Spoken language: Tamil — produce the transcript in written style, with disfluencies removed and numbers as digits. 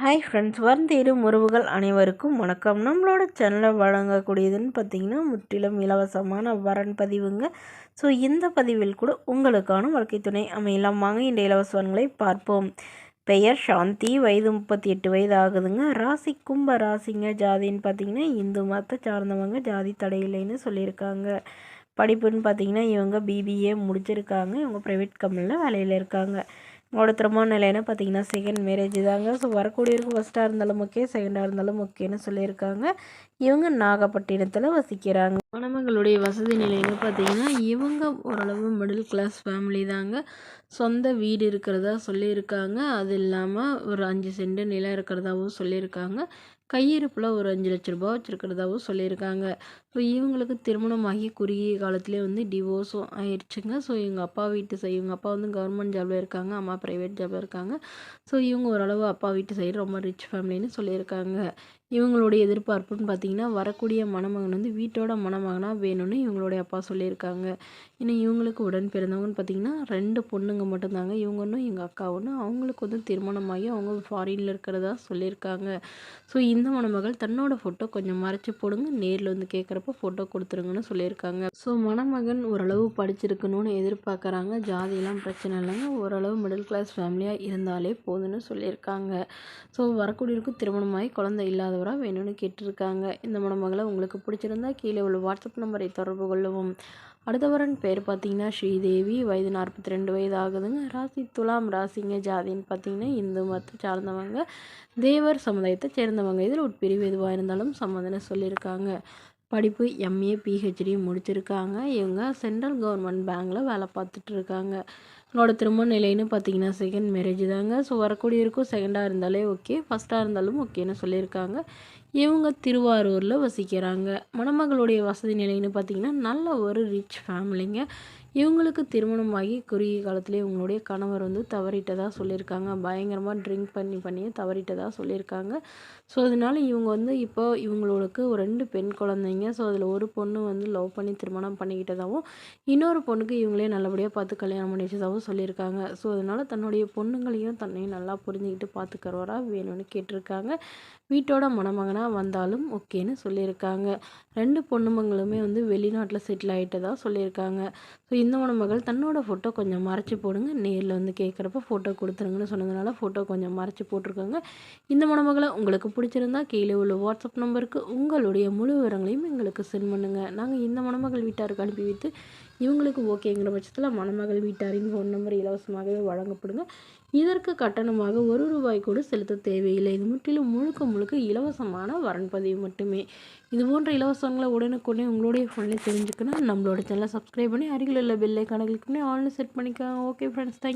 ஹாய் ஃப்ரெண்ட்ஸ், தேடும் உறவுகள் அனைவருக்கும் வணக்கம். நம்மளோட சேனலை வழங்கக்கூடியதுன்னு பார்த்தீங்கன்னா முற்றிலும் இலவசமான வரன் பதிவுங்க. ஸோ இந்த பதிவில் கூட உங்களுக்கான வாழ்க்கை துணை அமையலாம். வாங்க இந்த இலவசங்களை பார்ப்போம். பெயர் சாந்தி, வயது 38 வயது ஆகுதுங்க. ராசி கும்ப ராசிங்க. ஜாதின்னு பார்த்தீங்கன்னா இந்து மதத்தை சார்ந்தவங்க, ஜாதி தடையில்லைன்னு சொல்லியிருக்காங்க. படிப்புன்னு பார்த்தீங்கன்னா இவங்க பிபிஏ முடிச்சிருக்காங்க. இவங்க ப்ரைவேட் கம்பெனியில் வேலையில் இருக்காங்க. உங்களோட திருமண நிலைன்னு பார்த்தீங்கன்னா செகண்ட் மேரேஜ் தாங்க. ஸோ வரக்கூடியவருக்கு ஃபஸ்ட்டாக இருந்தாலும் ஓகே, செகண்டாக இருந்தாலும் ஓகேன்னு சொல்லியிருக்காங்க. இவங்க நாகப்பட்டினத்தில் வசிக்கிறாங்க. மணமகளுடைய வசதி நிலைன்னு பார்த்தீங்கன்னா இவங்க ஓரளவு மிடில் கிளாஸ் ஃபேமிலி தாங்க. சொந்த வீடு இருக்கிறதா சொல்லியிருக்காங்க. அது இல்லாமல் ஒரு 5 சென்ட் நிலம் இருக்கிறதாவும் சொல்லியிருக்காங்க. கையிருப்பில் ஒரு 5 லட்ச ரூபா வச்சுருக்கிறதாவும் சொல்லியிருக்காங்க. ஸோ இவங்களுக்கு திருமணமாகி குறுகிய காலத்துலேயே டிவோர்ஸும் ஆயிடுச்சுங்க. ஸோ இவங்க அப்பா வீட்டு இவங்க அப்பா கவர்மெண்ட் ஜாபில் இருக்காங்க, அம்மா ப்ரைவேட் ஜாபில் இருக்காங்க. ஸோ இவங்க ஓரளவு அப்பா வீட்டு சைடு ரொம்ப ரிச் ஃபேமிலின்னு சொல்லியிருக்காங்க. இவங்களுடைய எதிர்பார்ப்புன்னு பார்த்தீங்கன்னா வரக்கூடிய மணமகன் வீட்டோட மணமகனாக வேணும்னு இவங்களுடைய அப்பா சொல்லியிருக்காங்க. இன்னும் இவங்களுக்கு உடன் பிறந்தவங்கன்னு பார்த்தீங்கன்னா 2 பொண்ணுங்க மட்டும்தாங்க. இவங்க ஒன்றும் எங்கள் அக்கா ஒன்று. அவங்களுக்கு திருமணமாகி அவங்க ஃபாரினில் இருக்கிறதா சொல்லியிருக்காங்க. ஸோ இந்த மணமகள் தன்னோட ஃபோட்டோ கொஞ்சம் மறைச்சி போடுங்க, நேரில் கேட்குறப்ப ஃபோட்டோ கொடுத்துருங்கன்னு சொல்லியிருக்காங்க. ஸோ மணமகன் ஓரளவு படிச்சிருக்கணும்னு எதிர்பார்க்குறாங்க. ஜாதியெல்லாம் பிரச்சனை இல்லைங்க. ஓரளவு மிடில் கிளாஸ் ஃபேமிலியாக இருந்தாலே போதுன்னு சொல்லியிருக்காங்க. ஸோ வரக்கூடியவருக்கு திருமணமாகி குழந்தை இல்லாதவராக வேணும்னு கேட்டிருக்காங்க. இந்த மணமகளை உங்களுக்கு பிடிச்சிருந்தா கீழே உள்ள வாட்ஸ்அப் நம்பரை தொடர்பு கொள்ளவும். அடுத்த வரன் பேர் பார்த்தீங்கன்னா ஸ்ரீதேவி, வயது 42 வயது ஆகுதுங்க. ராசி துலாம் ராசிங்க. ஜாதின்னு பார்த்தீங்கன்னா இந்து மதத்தை சார்ந்தவங்க, தேவர் சமுதாயத்தை சேர்ந்தவங்க. இதில் உட்பிரிவு எதுவாக இருந்தாலும் சம்மந்தனை சொல்லியிருக்காங்க. படிப்பு எம்ஏ பிஹெச்டி முடிச்சிருக்காங்க. இவங்க சென்ட்ரல் கவர்மெண்ட் பேங்கில் வேலை பார்த்துட்டு இருக்காங்க. என்னோட திருமண நிலைன்னு பார்த்தீங்கன்னா செகண்ட் மேரேஜ் தாங்க. ஸோ வரக்கூடியவருக்கும் செகண்டாக இருந்தாலே ஓகே, ஃபஸ்ட்டாக இருந்தாலும் ஓகேன்னு சொல்லியிருக்காங்க. இவங்க திருவாரூரில் வசிக்கிறாங்க. மணமகளுடைய வசதி நிலைன்னு பார்த்தீங்கன்னா நல்ல ஒரு ரிச் ஃபேமிலிங்க. இவங்களுக்கு திருமணமாகி குறுகிய காலத்துலேயே இவங்களுடைய கணவர் தவறிட்டதாக சொல்லியிருக்காங்க. பயங்கரமாக ட்ரிங்க் பண்ணியே தவறிட்டதாக சொல்லியிருக்காங்க. ஸோ அதனால இவங்க இப்போ இவங்களுக்கு ஒரு 2 பெண் குழந்தைங்க. ஸோ அதில் ஒரு பொண்ணு லவ் பண்ணி திருமணம் பண்ணிக்கிட்டதாகவும், இன்னொரு பொண்ணுக்கு இவங்களே நல்லபடியாக பார்த்து கல்யாணம் பண்ணி வச்சதாகவும் சொல்லியிருக்காங்க. ஸோ அதனால் தன்னுடைய பொண்ணுங்களையும் தன்னையும் நல்லா புரிஞ்சுக்கிட்டு பார்த்துக்கிறவராக வேணும்னு கேட்டிருக்காங்க. வீட்டோட மணமகனாக வந்தாலும் ஓகேன்னு சொல்லியிருக்காங்க. 2 பொண்ணுமங்களுமே வெளிநாட்டில் செட்டில் ஆகிட்டதாக சொல்லியிருக்காங்க. ஸோ இந்த மணமகள் தன்னோட ஃபோட்டோ கொஞ்சம் மறைச்சி போடுங்க, நேரில் கேட்குறப்ப ஃபோட்டோ கொடுத்துருங்கன்னு சொன்னதுனால ஃபோட்டோ கொஞ்சம் மறைச்சி போட்டிருக்காங்க. இந்த மணமகளை உங்களுக்கு பிடிச்சிருந்தா கீழே உள்ள வாட்ஸ்அப் நம்பருக்கு உங்களுடைய முழு விவரங்களையும் எங்களுக்கு சென்ட் பண்ணுங்கள். நாங்கள் இந்த மணமகள் வீட்டாருக்கு அனுப்பி வைத்து இவங்களுக்கு ஓகேங்கிற பட்சத்தில் மணமகள் வீட்டாரின் ஃபோன் நம்பர் இலவசமாகவே வழங்கப்படுங்க. இதற்கு கட்டணமாக ₹1 கூட செலுத்த தேவையில்லை. இது முற்றிலும் முழுக்க இலவசமான வரன் பதிவு மட்டுமே. இது போன்ற இலவசங்களை உடனுக்குடனே உங்களுடைய ஃபோன்லேயே தெரிஞ்சுக்கணும். நம்மளோட சேனலை சப்ஸ்கிரைப் பண்ணி அருகில் உள்ள பெல் ஐக்கானை கிளிக் பண்ணி ஆல்னு செட் பண்ணிக்கோங்க. Okay friends, thank you.